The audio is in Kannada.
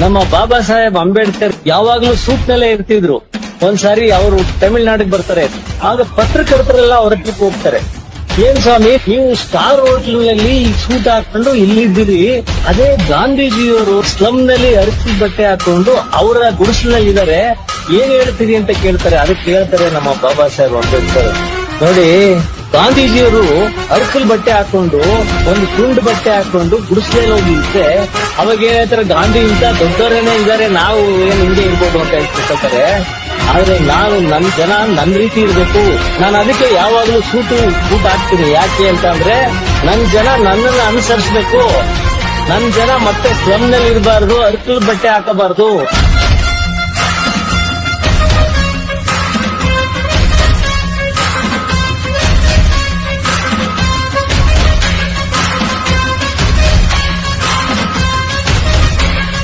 ನಮ್ಮ ಬಾಬಾ ಸಾಹೇಬ್ ಅಂಬೇಡ್ಕರ್ ಯಾವಾಗ್ಲೂ ಸೂಟ್ ನಲ್ಲೇ ಇರ್ತಿದ್ರು. ಒಂದ್ಸಾರಿ ಅವರು ತಮಿಳ್ನಾಡಿಗೆ ಬರ್ತಾರೆ. ಆಗ ಪತ್ರಕರ್ತರೆಲ್ಲ ಅವ್ರ ಹತ್ರಕ್ಕೆ ಹೋಗ್ತಾರೆ. ಏನ್ ಸ್ವಾಮಿ, ನೀವು ಸ್ಟಾರ್ ಹೋಟೆಲ್ ನಲ್ಲಿ ಸೂಟ್ ಹಾಕೊಂಡು ಇಲ್ಲಿದ್ದೀರಿ, ಅದೇ ಗಾಂಧೀಜಿಯವರು ಸ್ಲಮ್ ನಲ್ಲಿ ಅರಿಸಿ ಬಟ್ಟೆ ಹಾಕೊಂಡು ಅವರ ಗುಡಿಸಲಿನಲ್ಲಿ ಇದಾರೆ, ಏನ್ ಹೇಳ್ತೀರಿ ಅಂತ ಕೇಳ್ತಾರೆ. ಅದಕ್ಕೆ ಹೇಳ್ತಾರೆ ನಮ್ಮ ಬಾಬಾ ಸಾಹೇಬ್ ಅಂಬೇಡ್ಕರ್, ನೋಡಿ ಗಾಂಧೀಜಿಯವರು ಅರ್ಕಲ್ ಬಟ್ಟೆ ಹಾಕೊಂಡು ಒಂದು ತುಂಡು ಬಟ್ಟೆ ಹಾಕೊಂಡು ಗುಡಿಸಲಲ್ಲಿ ಹೋಗಿದ್ರೆ ಅವಾಗ ಏನ್ ಹೇಳ್ತಾರೆ, ಗಾಂಧಿ ಇಂತ ದೊಡ್ಡವರೇನೆ ಇದಾರೆ, ನಾವು ಏನ್ ಹಿಂಗೆ ಇರ್ಬೋದು ಅಂತ ಹೇಳ್ತಿರ್ತಾರೆ. ಆದ್ರೆ ನಾನು ನನ್ ಜನ ನನ್ ರೀತಿ ಇರ್ಬೇಕು, ನಾನು ಅದಕ್ಕೆ ಯಾವಾಗ್ಲೂ ಸೂಟ್ ಹಾಕ್ತೀನಿ. ಯಾಕೆ ಅಂತ ಅಂದ್ರೆ ನನ್ ಜನ ನನ್ನನ್ನ ಅನುಸರಿಸಬೇಕು, ನನ್ ಜನ ಮತ್ತೆ ಸ್ಲಮ್ ನಲ್ಲಿ ಇರಬಾರ್ದು, ಅರ್ಕಲ್ ಬಟ್ಟೆ ಹಾಕಬಾರ್ದು.